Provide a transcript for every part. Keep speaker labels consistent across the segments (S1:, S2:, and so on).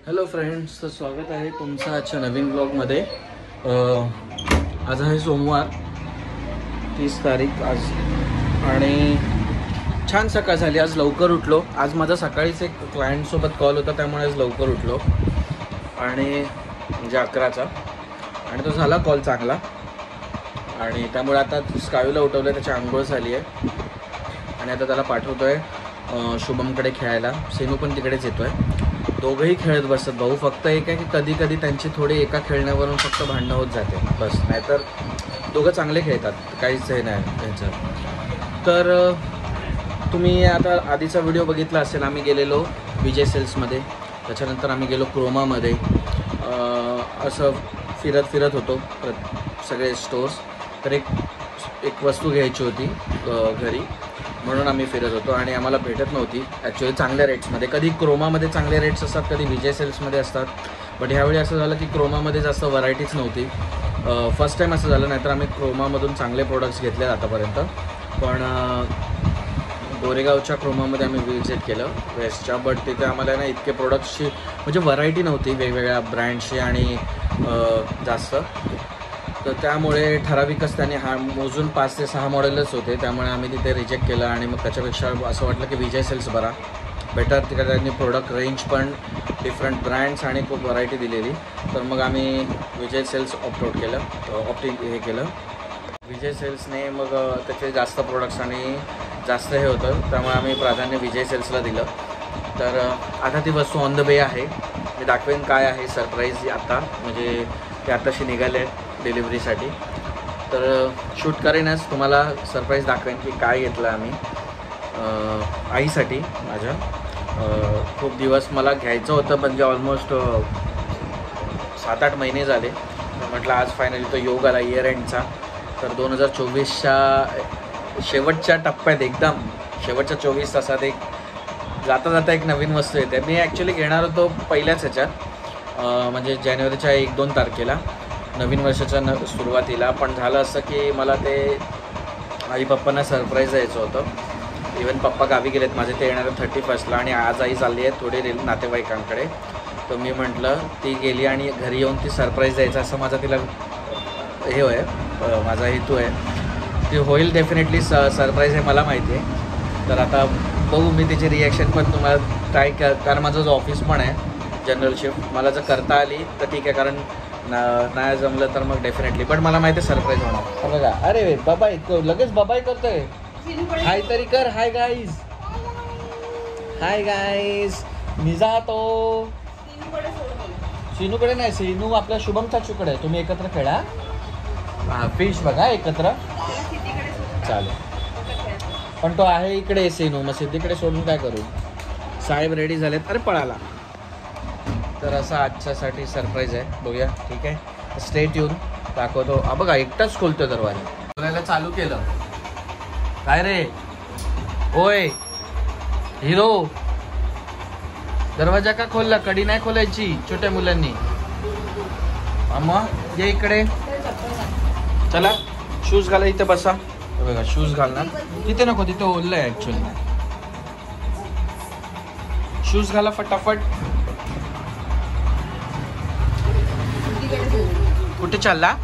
S1: Hello friends, तर स्वागत आहे तुमचं आजच्या नवीन ब्लॉगमध्ये। आज आहे सोमवार 30 तारीख आज, आणि छान सकाळ झाली। आज लवकर उठलो। आज माझा सकाळीच एक क्लायंटसोबत कॉल होता, त्यामुळे आज लवकर उठलो आणि म्हणजे 11चा, आणि तो झाला कॉल चांगला। आणि त्यामुळे आता स्कायूला उठवलं, त्याची आंघोळ झाली आहे आणि आता त्याला पाठवतो आहे शुभमकडे खेळायला। सेनू पण तिकडेच येतो आहे। दोघंही खेळत बसतात भाऊ। फक्त एक आहे की कधी कधी त्यांची थोडी एका खेळण्यावरून फक्त भांडणं होत जाते बस, नाहीतर दोघं चांगले खेळतात, काहीच हे नाही त्यांचं। तर तुम्ही आता आधीचा व्हिडिओ बघितला असेल, आम्ही गेलेलो विजय सेल्समध्ये, त्याच्यानंतर आम्ही गेलो क्रोमामध्ये। असं फिरत होतो सगळे स्टोर्स। तर एक वस्तू घ्यायची होती घरी, म्हणून आम्ही फिरत होतो आणि आम्हाला भेटत नव्हती ॲक्च्युली चांगल्या रेट्समध्ये। कधी क्रोमामध्ये चांगले रेट्स असतात, कधी विजय सेल्समध्ये असतात, बट ह्यावेळी असं झालं की क्रोमामध्ये जास्त व्हरायटीच नव्हती। फर्स्ट टाईम असं झालं, नाहीतर आम्ही क्रोमामधून चांगले प्रोडक्ट्स घेतले आतापर्यंत। पण गोरेगावच्या क्रोमामध्ये आम्ही विजिट केलं वेस्टच्या, बट तिथे आम्हाला ना इतके प्रोडक्ट्सची म्हणजे व्हरायटी नव्हती वेगवेगळ्या ब्रँड्सची आणि जास्त, तर त्यामुळे ठराविकच त्यांनी मोजून 5 ते 6 मॉडेलच होते, त्यामुळे आम्ही तिथे रिजेक्ट केलं। आणि मग त्याच्यापेक्षा असं वाटलं की विजय सेल्स बरा बेटर, तिकडे त्यांनी प्रोडक्ट रेंज पण डिफरंट ब्रँड्स आणि खूप व्हरायटी दिलेली। तर मग आम्ही विजय सेल्स ऑप्ट केलं, हे केलं विजय सेल्सने। मग त्याचे जास्त प्रोडक्ट्स आणि जास्त हे होतं, त्यामुळे आम्ही प्राधान्य विजय सेल्सला दिलं। तर आता ती वस्तू ऑन द वे आहे, मी दाखवेन काय आहे सरप्राईज आता, म्हणजे ते आताशी निघाले आहेत डिलिव्हरीसाठी। तर शूट करेनच, तुम्हाला सरप्राईज दाखवेन की काय घेतलं आम्ही आईसाठी माझ्या। खूप दिवस मला घ्यायचं होतं, म्हणजे ऑलमोस्ट 7-8 महिने झाले। म्हटलं आज फायनली तो योग आला इयर एंडचा। तर 2024च्या शेवटच्या टप्प्यात, एकदम शेवटच्या 24 तासात एक जाता एक नवीन वस्तू येते। मी ॲक्च्युली घेणार होतो पहिल्याच ह्याच्यात, म्हणजे जानेवारीच्या 1-2 तारखेला, नवीन वर्षाच्या सुरुवातीला। पण झालं असं की मला ते आई पप्पांना सरप्राईज द्यायचं होतं। इवन पप्पा गावी गेलेत माझे, ते येणार 31ला, आणि आज आई चालली आहे थोडी नातेवाईकांकडे। तर मी म्हटलं ती गेली आणि घरी येऊन ती सरप्राईज द्यायचं, असं माझा तिला हे आहे, माझा हेतू आहे। ती होईल डेफिनेटली सरप्राईज हे मला माहिती आहे। तर आता बघू मी तिची रिॲक्शन पण तुम्हाला ट्राय कारण माझं जो ऑफिस पण आहे जनरल शिफ्ट, मला जर करता आली तर ठीक आहे, कारण नाही जमलं तर मग डेफिनेटली, पण मला माहिती आहे सरप्राईज होणार। बघा, अरे बाबाई लगेच बाबाई करतोय, हाय तरी कर। हाय गाईज, हाय गाईज, मी जातो। सिनूकडे नाही, सिनू आपल्या शुभम चाचूकडे आहे। तुम्ही एकत्र खेळा, फिश बघा एकत्र, चालेल। पण तो आहे इकडे सिनू, मग सिद्धीकडे सोडून काय करू। साहेब रेडी झालेत, अरे पळाला। तर असं आजच्यासाठी सरप्राईज आहे, बघूया ठीक आहे। स्टेट येऊन दाखवतो। बघा एकटाच खोलतो दरवाजा, बोलायला चालू केलं। काय रे होय हिरो, दरवाजा का खोलला? कडी नाही खोलायची छोट्या मुलांनी। अम्मा ये इकडे, चला शूज घाला, इथे बसा। बघा शूज घालणार, तिथे नको, तिथे ओललं आहे ॲक्च्युली। शूज घाला फटाफट। कुठे चालला?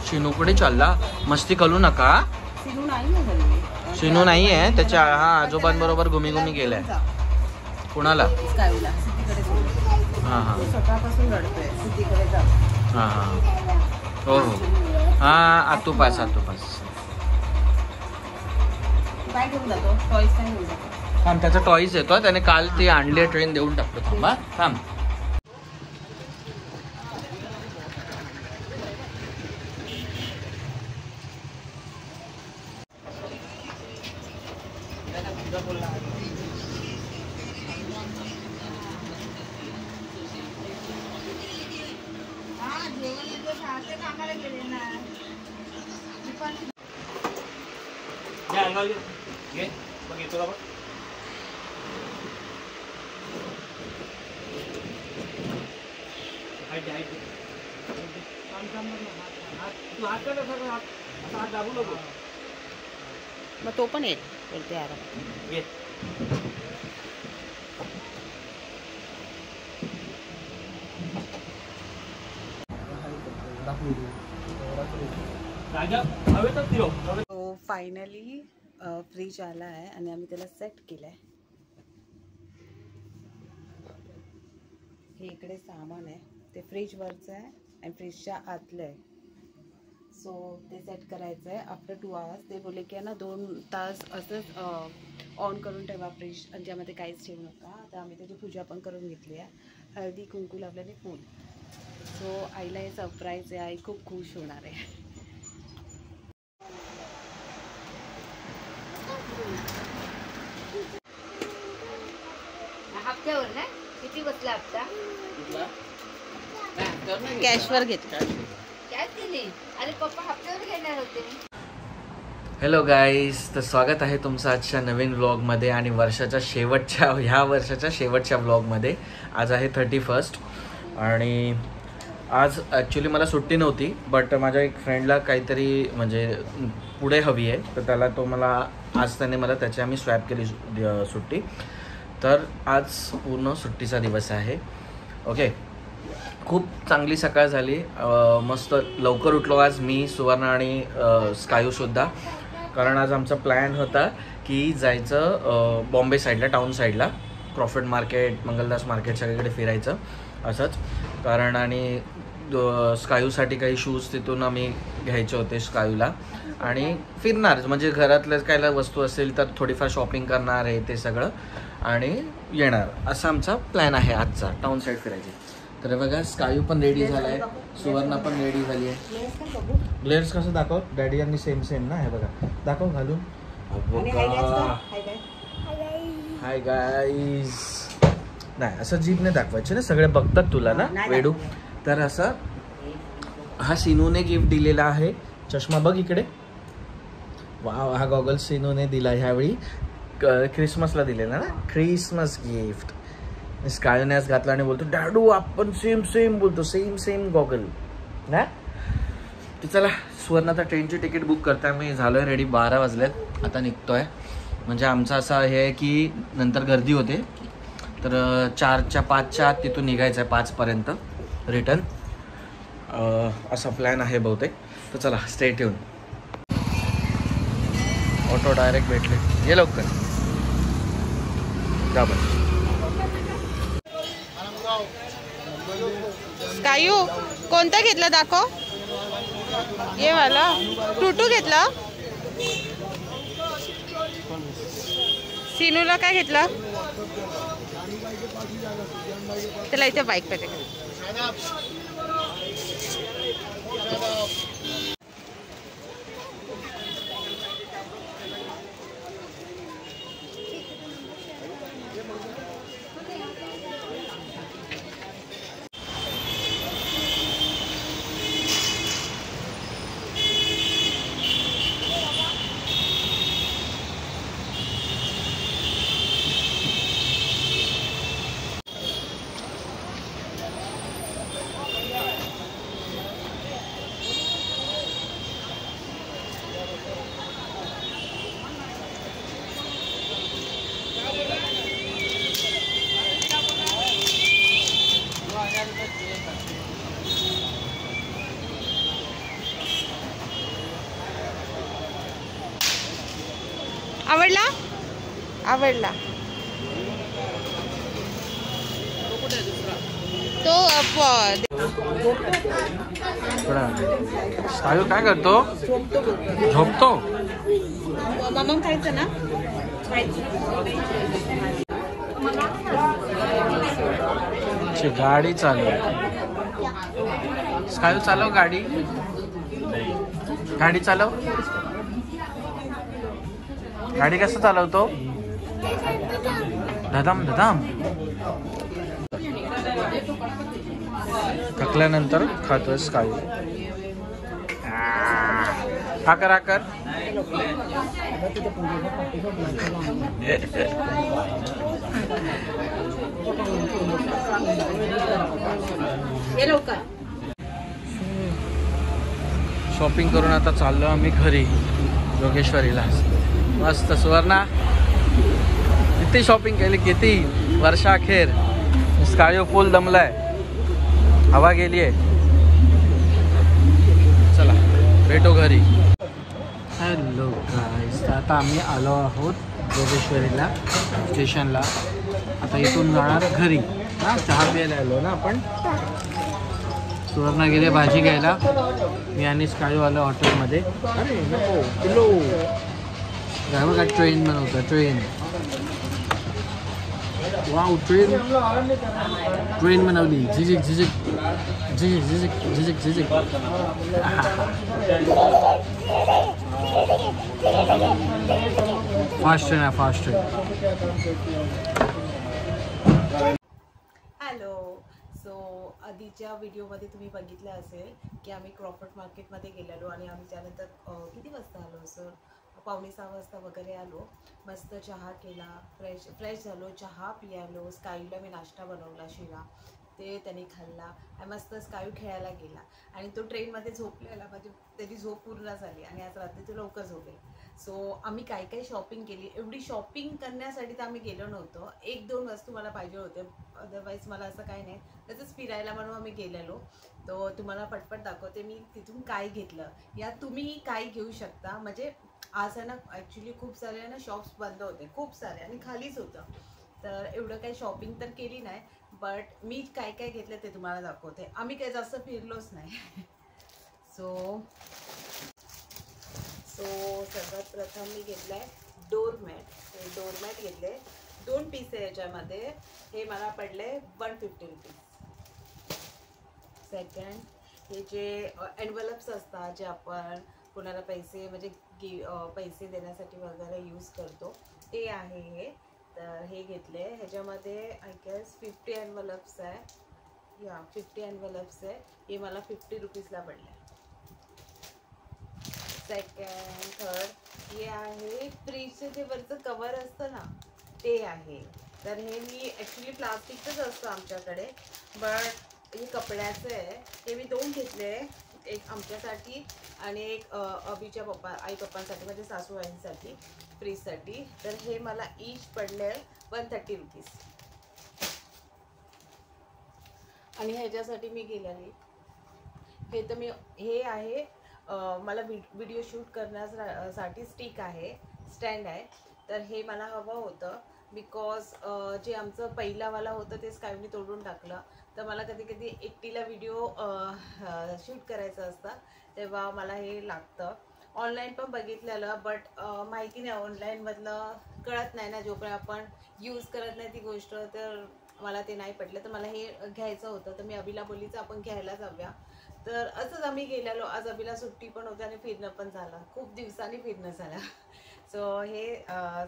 S1: शिनू कुठे चालला? मस्ती करू नका। शिनू नाही आहे, त्याच्या आजोबांबरोबर घुमी गेलाय। कुणाला? हां हां हां हां, हो हो, हां आतूपास थांब, त्याचा टॉईज येतो, त्याने काल ती आणली ट्रेन देऊन टाकतो। थांबा थांब।
S2: मग तो पण येईल बोलते आराम। तो फायनली फ्रीज आला आहे आणि आम्ही त्याला सेट केलाय. हे इकडे सामान आहे ते फ्रीज वरचं आहे आणि फ्रीजच्या आतलं आहे. सो ते सेट करायचं आहे. आफ्टर 2 आवर्स ते बोलले की ना 2 तास असंच ऑन करून ठेवा फ्रीज आणि ज्यामध्ये काहीच ठेवू नका. आता आम्ही त्याची पूजा पण करून घेतली आहे. हळदी कुंकू लावल्याने फूल. सो आईला हे सरप्राईज आहे. आई खूप खुश होणार आहे.
S3: हप्त्यावर ना किती बसला हप्ता?
S2: कॅशवर घेतला.
S3: कॅश दिली? अरे पप्पा हप्त्यावर घेणार होते.
S1: हॅलो गाईज, तर स्वागत आहे तुमचं आजच्या नवीन व्लॉगमध्ये आणि ह्या वर्षाच्या शेवटच्या व्लॉगमध्ये. आज आहे 31 आणि आज ॲक्च्युली मला सुट्टी नव्हती, बट माझ्या एक फ्रेंडला काहीतरी म्हणजे पुढे हवी आहे, तर त्याने मला त्याची आम्ही स्वॅप केली सुट्टी. तर आज पूर्ण सुट्टीचा दिवस आहे. ओके, खूप चांगली सकाळ झाली. मस्त लवकर उठलो आज मी, सुवर्ण आणि स्कायूसुद्धा. कारण आज आमचा प्लॅन होता की जायचं बॉम्बे साईडला, टाऊन साईडला, क्रॉफर्ड मार्केट, मंगलदास मार्केट सगळीकडे फिरायचं असंच. कारण आणि स्कायूसाठी काही शूज तिथून आम्ही घ्यायचे होते स्कायूला आणि फिरणार, म्हणजे घरातल्या काय वस्तू असेल तर थोडीफार शॉपिंग करणार आहे ते सगळं आणि येणार, असा आमचा प्लॅन आहे आजचा, टाऊन साईड फिरायची. तर बघा स्कायू पण रेडी झाला आहे, सुवर्णा पण रेडी झाली आहे. ग्लेअर्स कसं दाखव, डॅडी यांनी सेम ना, हे बघा दाखव घालून. Hi guys. नाही असं जीप नाही दाखवायचे ना, सगळे बघतात तुला ना वेडू. तर असं हा सिनूने गिफ्ट दिलेला आहे. चष्मा बघ इकडे. वाव, हा गॉगल सिनूने दिला ह्यावेळी, क्रिसमसला दिलेला ना, क्रिसमस गिफ्ट. स्कायूने आज घातला आणि बोलतो डॅडू आपण सेम बोलतो, सेम गॉगल ना. तर चला सुवर्ण आता ट्रेनची तिकीट बुक करताय. मी झालोय रेडी, 12 वाजलेत, आता निघतोय. म्हणजे आमचं असं हे आहे की नंतर गर्दी होते, तर 4च्या 5च्या आत तिथून निघायचं आहे 5पर्यंत रिटर्न, असा प्लॅन आहे बहुतेक. तर चला स्टे ट्यून. ऑटो डायरेक्ट भेटले, ये लवकर जा. बरं
S2: स्कायू कोणता घेतला दाखव. ये वाला टूटू घेतला. सिनूला काय घेतला? त्याला इथे बाईक पाहिजे. आवडला तो.
S1: स्कायू काय करतो? झोपतो.
S2: मग खायचं ना.
S1: गाडी चालू. स्कायू चालव गाडी, गाडी चालव. गाडी कसं चालवतो? धदाम. थकल्यानंतर खातोय स्कायू. हा कर. शॉपिंग करून आता चाललो आम्ही घरी, योगेश्वरीला. मस्त सुवर्णा किती शॉपिंग केली, किती वर्षाखेर. स्कायू फुल दमलाय, हवा गेलीये. भेटो घरी. हॅलो गाईस, आता आम्ही आलो आहोत जोगेश्वरीला स्टेशनला. आता इथून जाणार घरी. हां, चहा प्यायला आलो ना आपण. सुवर्णा गेले भाजी घ्यायला. मी आणि स्कायू आलो हॉटेलमध्ये. अरे नको किलो ड्रायव्हर का ट्रेन बनवता. ट्रेन वाव, ट्रेन बनवली. झिझिक झिझिक झिझिक झिझिक झिझिक झिझिक. फास्ट ट्रेन आहे, फास्ट ट्रेन.
S2: हॅलो. सो आधीच्या व्हिडिओमध्ये तुम्ही बघितलं असेल की आम्ही क्रॉफर्ड मार्केटमध्ये गेलेलो आणि आम्ही त्यानंतर किती वाजता आलो सर, 5:45 वाजता वगैरे आलो. मस्त चहा केला, फ्रेश झालो, चहा पियालो. स्कायूला मी नाश्ता बनवला शिरा, ते त्यांनी खाल्ला आणि मस्त स्कायू खेळायला गेला आणि तो ट्रेनमध्ये झोपलेला. म्हणजे त्याची झोप पूर्ण झाली आणि आज रात्री तो लवकर झोपेल. सो आम्ही काय काय शॉपिंग केली. एवढी शॉपिंग करण्यासाठी तर आम्ही गेलो नव्हतो. 1-2 वस्तू मला पाहिजे होते, अदरवाईज मला असं काही नाही. तसंच फिरायला म्हणून आम्ही गेलेलो. तो तुम्हाला पटपट दाखवते मी तिथून काय घेतलं. या तुम्ही काय घेऊ शकता. म्हणजे आज आहे ना ॲक्च्युली खूप सारे ना शॉप्स बंद होते, खूप सारे, आणि खालीच होतं. तर एवढं काही शॉपिंग तर केली नाही, बट मी काय काय घेतलं ते तुम्हाला दाखवते. आम्ही काही जास्त फिरलोच नाही. सो सर्वात प्रथम मी घेतलं आहे डोरमॅट. हे डोरमॅट घेतले. 2 पीस आहे याच्यामध्ये. हे मला पडले 150 रुपीज. सेकंड, हे जे एनवलप्स असतात जे आपण कोणाला पैसे म्हणजे पैसे देण्यासाठी वगैरे यूज करतो ते आहे हे. तर हे घेतले. ह्याच्यामध्ये आय गेस 50 एनवलप्स आहे. या 50 एनवलप्स आहे. हे मला 50 रुपीजला पडले. सेकंड, थर्ड, हे आहे फ्रीजचे जे वरचं कवर असतं ना ते आहे. तर हे मी ॲक्च्युली प्लास्टिकचंच असतं आमच्याकडे, बट हे कपड्याचं आहे. हे मी 2 घेतले. एक आमच्यासाठी आणि एक अभिच्या आई पप्पांसाठी, म्हणजे सासूबाईंसाठी, फ्रीजसाठी. तर हे मला ईच पडले 130 रुपीज. आणि ह्याच्यासाठी मी गेलेली, हे तर मी हे आहे मला व्हिडिओ शूट करण्यासाठी स्टिक आहे, स्टँड आहे. तर हे मला हवं होतं बिकॉज जे आमचं पहिलावाला होतं ते स्कायनी तोडून टाकलं. तर मला कधी कधी एकटीला व्हिडिओ शूट करायचं असतं तेव्हा मला हे लागतं. ऑनलाईन पण बघितलेलं, बट माहिती नाही ऑनलाईनमधलं कळत नाही ना, जोपर्यंत आपण यूज करत नाही ती गोष्ट. तर मला ते नाही पडलं. तर मला हे घ्यायचं होतं. तर मी अभिला बोलीच आपण घ्यायला जाऊया. तर असंच आम्ही गेलेलो. आज अभिला सुट्टी पण होती आणि फिरणं पण झालं. खूप दिवसांनी फिरणं झालं. सो हे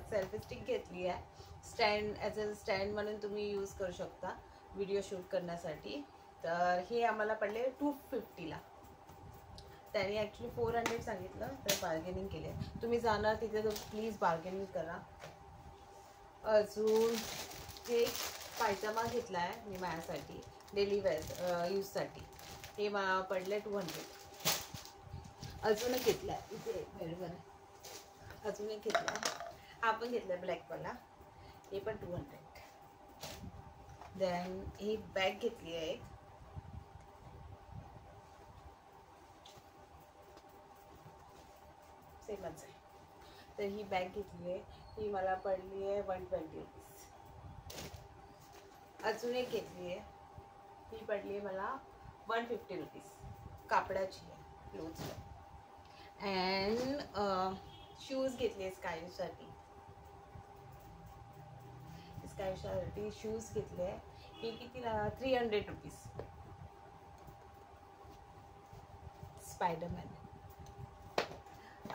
S2: सेल्फी स्टिक घेतली आहे. स्टँड, ॲज अ स्टँड म्हणून तुम्ही यूज करू शकता व्हिडिओ शूट करण्यासाठी. तर हे आम्हाला पडले 250ला. त्यांनी ॲक्च्युली 400 सांगितलं, तर बार्गेनिंग केले. तुम्ही जाणार तिथे तर प्लीज बार्गेनिंग करा. अजून हे पायजामा घेतला आहे मी माझ्यासाठी डेली वेअर यूजसाठी. हे मला पडले 200. अजून एक घेतला आहे इथे बरोबर. अजून एक घेतला आहे, हा पण घेतला आहे ब्लॅकवाला. हे पण 200. देन ही बॅग घेतली आहे एक. सेमच आहे. तर ही बॅग घेतली आहे. ही मला पडली आहे 120 रुपीज. अजून एक घेतली आहे. ही पडली आहे मला 150 रुपीज. कापडाची आहे, क्लोथ. अँड शूज घेतले स्कायसाठी. स्कायसाठी शूज घेतले. हे कितीला? 300 रुपीज. स्पायडरमॅन.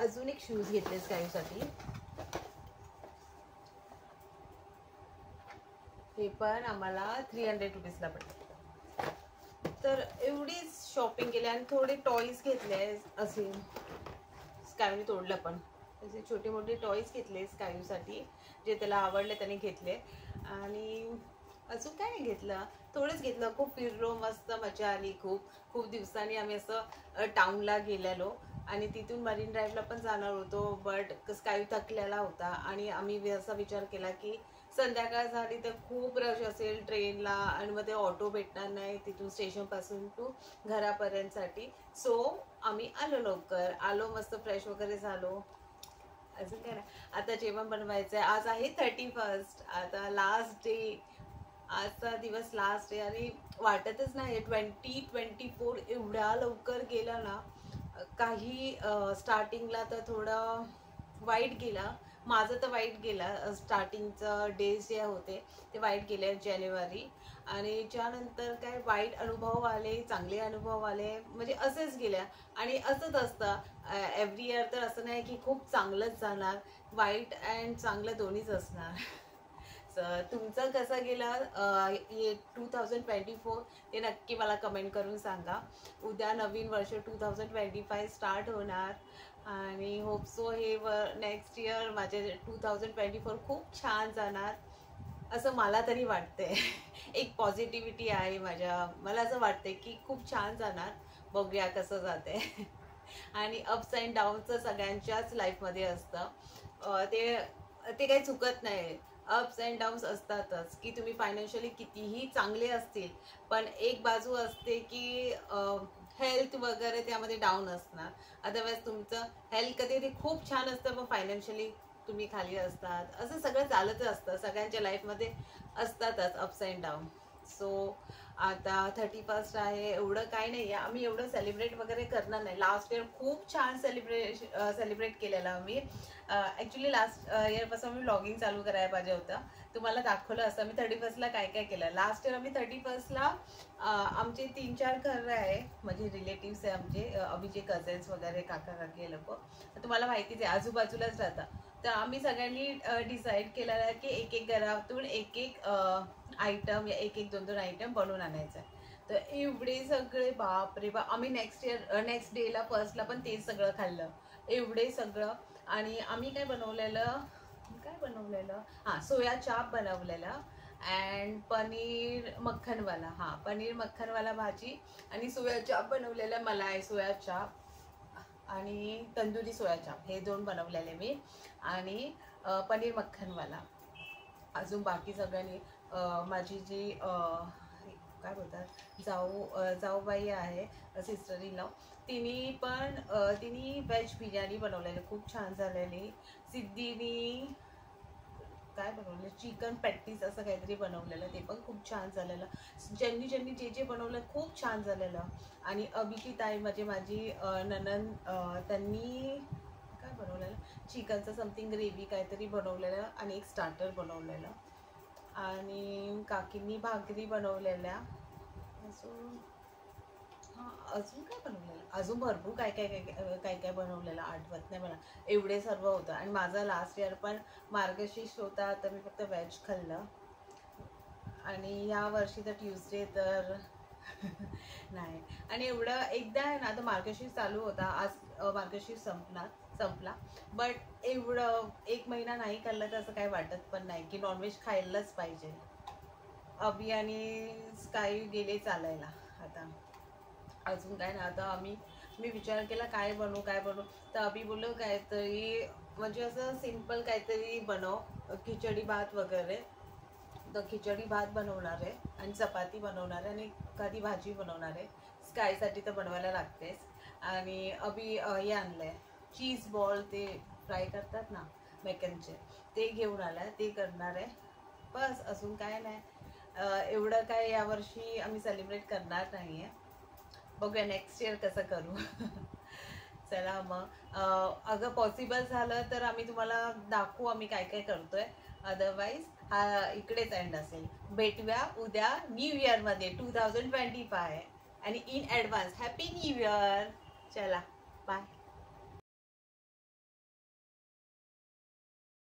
S2: अजून एक शूज घेतले स्कायसाठी. हे पण आम्हाला 300 रुपीजला पडले. तर एवढीच शॉपिंग केली आणि थोडे टॉईज घेतले असे. स्कायूने तोडलं पण असे छोटे मोठे टॉईज घेतले स्कायूसाठी, जे त्याला आवडले त्याने घेतले. आणि अजून काय नाही घेतलं, थोडंच घेतलं. खूप फिरलो, मस्त मजा आली. खूप दिवसांनी आम्ही असं टाऊनला गेलेलो आणि तिथून मरीन ड्राईव्हला पण जाणार होतो, बट स्कायू थकलेला होता आणि आम्ही असा विचार केला की संध्याकाळ झाली तर खूप रश असेल ट्रेनला आणि मग ते ऑटो भेटणार नाही तिथून स्टेशनपासून टू घरापर्यंतसाठी. सो आम्ही आलो, लवकर आलो, मस्त फ्रेश वगैरे झालो. अजून काय नाही, आता जेवण बनवायचं आहे. आज आहे 31st, आता लास्ट डे, आजचा दिवस लास्ट डे आणि वाटतच नाही 2024 एवढ्या लवकर गेला ना. काही स्टार्टिंगला तर थोडं वाईट गेला, माझं तर वाईट गेला. स्टार्टिंगचं डेज जे होते ते वाईट गेले जानेवारी, आणि त्यानंतर काय वाईट अनुभव आले, चांगले अनुभव आले, म्हणजे असेच गेल्या. आणि असंच असतं एव्हरी इयर, तर असं नाही की खूप चांगलंच जाणार, वाईट अँड चांगलं दोन्हीच असणार. तुमचं कसं गेलं 2024 ते नक्की मला कमेंट करून सांगा. उद्या नवीन वर्ष 2025 स्टार्ट होणार आणि होप सो हे नेक्स्ट इयर माझे 2024 खूप छान जाणार असं मला तरी वाटतंय. एक पॉझिटिव्हिटी आहे मला असं वाटतंय की खूप छान जाणार, बघूया कसं जाते. आणि अप्स अँड डाऊनचं सगळ्यांच्याच लाईफमध्ये असतं, ते काही चुकत नाही. अप्स अँड डाऊन्स असतातच, की तुम्ही फायनान्शियली कितीही चांगले असतील पण एक बाजू असते की हेल्थ वगैरे त्यामध्ये डाऊन असणार. अदरवाईज तुमचं हेल्थ कधी कधी खूप छान असतं पण फायनान्शियली तुम्ही खाली असतात. असं सगळं चालतच असतं, सगळ्यांच्या लाईफमध्ये असतातच अप्स अँड डाऊन. सो आता 31st आहे, एवढं काय नाही आहे, आम्ही एवढं सेलिब्रेट वगैरे करणार नाही. लास्ट इयर खूप छान सेलिब्रेट केलेलं आम्ही. ॲक्च्युली लास्ट इयरपासून आम्ही व्लॉगिंग चालू करायला पाहिजे होतं, तुम्हाला दाखवलं असं मी 31st काय काय केलं. लास्ट इयर आम्ही 31st आमचे 3-4 घरं आहे, म्हणजे रिलेटिव्स आहे आमचे, आम्हीचे कझन्स वगैरे, काका काकी लोक तुम्हाला माहितीच आहे आजूबाजूलाच राहतात. तर आम्ही सगळ्यांनी डिसाईड केलेलं आहे की एक एक घरातून एक एक आयटम या एक 2 आयटम बनवून आणायचं आहे. तर एवढे सगळे बापरे बाप, आम्ही नेक्स्ट डेला फर्स्टला पण तेच सगळं खाल्लं, एवढे सगळं. आणि आम्ही काय बनवलेलं हां, सोया चाप बनवलेला अँड पनीर मक्खनवाला, पनीर मक्खनवाला भाजी आणि सोया चाप बनवलेला, मलाई सोया चाप आणि तंदुरी सोया चाप, हे 2 बनवलेले मी. आणि पनीर मक्खनवाला. अजून बाकी सगळ्यांनी माझी जी काय बोलतात जाऊबाई आहे, सिस्टर इन लॉ, तिने व्हेज बिर्याणी बनवलेली, खूप छान झालेली. सिद्धीनी काय बनवलं, चिकन पॅटीस असं काहीतरी बनवलेलं, ते पण खूप छान झालेलं. ज्यांनी जे बनवलं खूप छान झालेलं. आणि अभिची ताई म्हणजे माझी ननंद, त्यांनी काय बनवलेलं, चिकनचं समथिंग ग्रेव्ही काहीतरी बनवलेलं आणि एक स्टार्टर बनवलेलं. आणि काकींनी भाकरी बनवलेल्या. अजून काय बनवलेलं, अजून भरपूर काय काय बनवलेलं, आठवत नाही मला, एवढे सर्व होतं. आणि माझा लास्ट इयर पण मार्गशीर्ष होता, तर मी फक्त व्हेज खाल्लं. आणि या वर्षी तर ट्यूजडे तर नाही. आणि एवढं एकदा आहे ना, आता मार्गशीर्ष चालू होता, आज मार्गशीर्ष संपला, बट एवढं 1 महिना नाही खाल्लं तर असं काही वाटत पण नाही की नॉनव्हेज खायलाच पाहिजे. अभि आणि स्काय गेले चालायला. आता अजून काय ना, आता मी विचार केला काय बनवू, तर अभि बोललो काहीतरी म्हणजे असं सिम्पल काहीतरी बनव, खिचडी भात वगैरे. तर खिचडी भात बनवणार आहे आणि चपाती बनवणार आहे आणि एखादी भाजी बनवणार आहे. स्कायसाठी तर बनवायला लागतेच. आणि अभि हे आणलंय चीज बॉल, ते फ्राय करतात ना मेकनचे, ते घेऊन आलाय, ते करणार आहे. बस, अजून काय नाही. एवढं काय यावर्षी आम्ही सेलिब्रेट करणार नाही आहे, बघूया नेक्स्ट इयर कसं करू. चला मग, अगं पॉसिबल झालं तर आम्ही तुम्हाला दाखवू आम्ही काय काय करतोय. अदरवाईज हा इकडेच एंड असेल. भेटूया उद्या न्यू इयरमध्ये 2025 आणि in advance happy new year. चला बाय.